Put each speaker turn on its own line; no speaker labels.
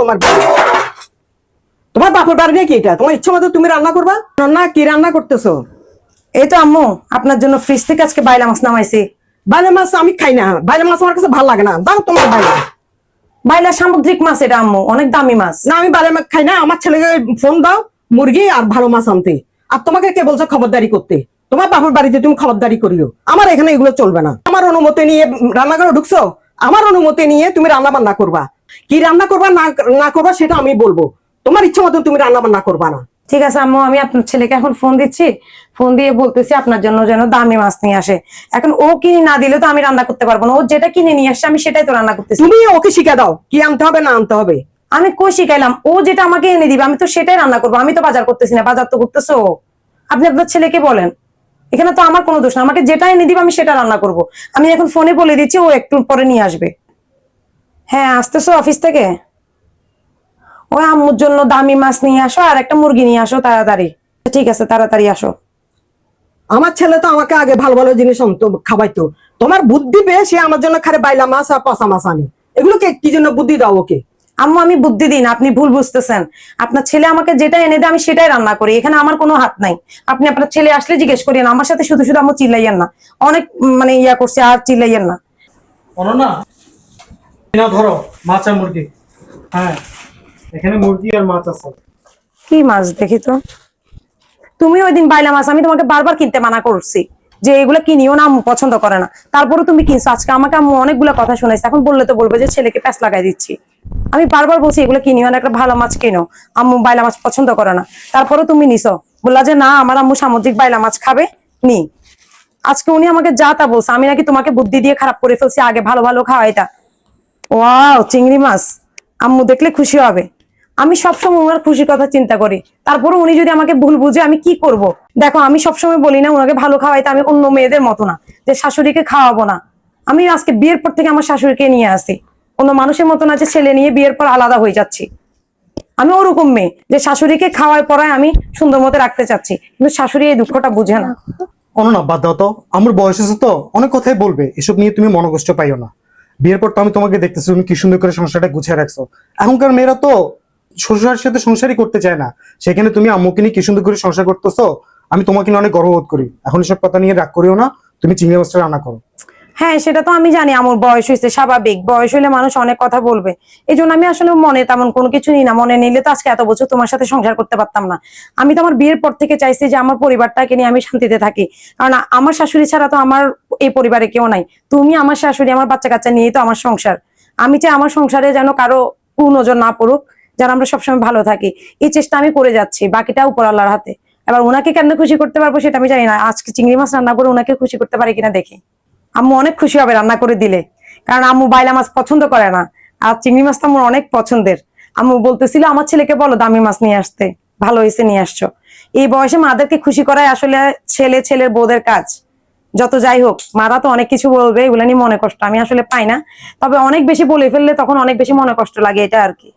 তোমার তোমার বাপের বাড়ি নাকি এটা? তোমার ইচ্ছা মতো তুমি রান্না করবা? রান্না কি রান্না করতেছো?
এই তো আম্মু আপনার জন্য ফ্রিজ থেকে আজকে বাইলা মাছ নামাইছি।
বাইলা মাছ আমি খাই না, বাইলা মাছ আমার কাছে ভালো লাগে না। দাও তোমার বাইলা।
বাইলা সামুদ্রিক মাছ, এটা আম্মু অনেক দামি মাছ।
না আমি বাইলা মাছ খাই না। আমার ছেলেকে ফোন দাও মুরগি আর ভালো মাছ আনতে। আর তোমাকে কে বলছো খবরদারি করতে? তোমার বাপের বাড়িতে তুমি খবরদারি করিও, আমার এখানে এগুলো চলবে না। আমার অনুমতি নিয়ে রান্নাঘরে ঢুকছো, আমার অনুমতি নিয়ে তুমি রান্না বান্না করবা। কি রান্না করবা না না করবা সেটা আমি বলবো। তোমার ইচ্ছা মতো তুমি রান্না বান্না করবা না।
ঠিক আছে আম্মু, আমি আপনার ছেলেকে এখন ফোন দিচ্ছি, ফোন দিয়ে বলতেছি আপনার জন্য যেন দামি মাছ নিয়ে আসে। এখন ও কিনে না দিলে তো আমি রান্না করতে পারবো না। ও যেটা কিনে নিয়ে আসছে আমি সেটাই তো রান্না করতেছি।
তুমি ওকে শিখে দাও কি আনতে হবে না আনতে হবে।
আমি কই শিখাইলাম? ও যেটা আমাকে এনে দিবে আমি তো সেটাই রান্না করবো। আমি তো বাজার করতেছি না, বাজার তো করতেছো ও। আপনি আপনার ছেলেকে বলেন, এখানে তো আমার কোনো দোষ না। আমাকে যেটা এনে দিবে আমি সেটা রান্না করব। আমি এখন ফোনে বলে দিচ্ছি, ও একটু পরে নিয়ে আসবে। হ্যাঁ আসতেছো অফিস থেকে? ওই আম্মুর জন্য দামি মাছ নিয়ে আসো আর একটা মুরগি নিয়ে আসো তাড়াতাড়ি। ঠিক আছে তাড়াতাড়ি আসো।
আমার ছেলে তো আমাকে আগে ভালো ভালো জিনিস আনতো, খাওয়াইতো। তোমার বুদ্ধি পেয়ে সে আমার জন্য খারে বাইলা মাছ আর পচা মাছ আনে। এগুলোকে কি জন্য বুদ্ধি দাও ওকে?
আম্মু আমি বুদ্ধি দিন, আপনি ভুল বুঝতেছেন। আপনার ছেলে আমাকে যেটা এনে দেয় আমি সেটাই রান্না করি, এখানে আমার কোনো হাত নাই। আপনি আপনার ছেলে আসলে জিজ্ঞেস করিয়েন, আমার সাথে শুধু শুধু আম্মু চিল্লাইয়েন না। অনেক মানে ইয়া করছে, আর চিল্লাইয়েন না।
না না ধরো মাছ আর মুরগি। হ্যাঁ এখানে মুরগি আর মাছ আছে।
কি মাছ দেখি তো? তুমি ওই দিন বাইলা মাছ আমি তোমাকে বারবার কিনতে মানা করছি যে এগুলো কিনিও না, আম্মু পছন্দ করে না। তারপরে তুমি কিনছো। আজকে আমাকে আম্মু অনেকগুলো কথা শুনাইছে, এখন বললে তো বলবে যে ছেলেকে প্যাঁচ লাগাই দিচ্ছি। আমি বারবার বলছি এগুলো কিনিও না, একটা ভালো মাছ কিনো। আম্মু বাইলা মাছ পছন্দ করে না, তারপরে তুমি নিছো। বললা যে না আমার আম্মু সামুদ্রিক বাইলা মাছ খাবে, নি। আজকে উনি আমাকে যা তা বলছে। আমি নাকি তোমাকে বুদ্ধি দিয়ে খারাপ করে ফেলছি, আগে ভালো ভালো খাওয়া এটা। ওয়াও চিংড়ি মাছ, আম্মু দেখলে খুশি হবে। আমি সবসময় ওনার খুশির কথা চিন্তা করি, তারপরে উনি যদি আমাকে ভুল বুঝে আমি কি করব? দেখো আমি সবসময় বলি না ওনাকে ভালো খাওয়াইতে, আমি অন্য মেয়েদের মতো না যে শাশুড়িকে খাওয়াবো না। আমি আজকে বিয়ের পর থেকে আমার শাশুড়িকে নিয়ে আসি, অন্য মানুষের মতো না যে ছেলে নিয়ে বিয়ের পর আলাদা হয়ে যাচ্ছি। আমি ওরকম মেয়ে যে শাশুড়িকে খাওয়ায় পড়ায় আমি সুন্দর মতো রাখতে চাচ্ছি, কিন্তু শাশুড়ি এই দুঃখটা বুঝে না।
না বাদ দাও তো, আমার বয়স আছে তো অনেক কথাই বলবে, এসব নিয়ে তুমি মনোকষ্ট পাইও না। বিয়ের পর তো আমি তোমাকে দেখতেছি তুমি কি সুন্দর করে সংসারটা গুছিয়ে রাখছো। এখনকার মেয়েরা তো শ্বশুরের সাথে সংসারই করতে চায় না, সেখানে তুমি আম্মুকে নিয়ে কি সুন্দর করে সংসার করতেছো। আমি তোমাকে নিয়ে অনেক গর্ববোধ করি। এখন এসব কথা নিয়ে রাগ করিও না, তুমি চিংড়ি মাছটা রান্না করো।
হ্যাঁ সেটা তো আমি জানি, আমার বয়স হয়েছে, স্বাভাবিক বয়স হলে মানুষ অনেক কথা বলবে। এই জন্য আমি আসলে মনে তেমন কোনো কিছু নিই না। মনে নিলে তো আজকে এত বছর তোমার সাথে সংসার করতে পারতাম না। আমি তো আমার বিয়ের পর থেকে চাইছি যে আমার পরিবারটাকে নিয়ে আমি শান্তিতে থাকি, কারণ আমার শাশুড়ি ছাড়া তো আমার এই পরিবারে কেউ নাই। তুমি আমার শাশুড়ি, আমার বাচ্চা কাচ্চা নিয়েই তো আমার সংসার। আমি চাই আমার সংসারে যেন কারো কুনজর না পড়ুক, যেন আমরা সবসময় ভালো থাকি। এই চেষ্টা আমি করে যাচ্ছি, বাকিটা উপর আল্লাহর হাতে। এবার ওনাকে কেন খুশি করতে পারবো সেটা আমি জানি না। আজকে চিংড়ি মাছ রান্না করে ওনাকে খুশি করতে পারি কিনা দেখি। আম্মু অনেক খুশি হবে রান্না করে দিলে, কারণ আম্মু বাইলা মাছ পছন্দ করে না, আর চিংড়ি মাছটা আমার অনেক পছন্দের। আম্মু বলতেছিল আমার ছেলেকে বলো দামি মাছ নিয়ে আসতে, ভালো হয়েছে নিয়ে আসছো। এই বয়সে মাদেরকে খুশি করাই আসলে ছেলের বউদের কাজ। যত যাই হোক মারা তো অনেক কিছু বলবে, এগুলো নিয়ে মনে কষ্ট আমি আসলে পাই না। তবে অনেক বেশি বলে ফেললে তখন অনেক বেশি মনে কষ্ট লাগে, এটা আর কি।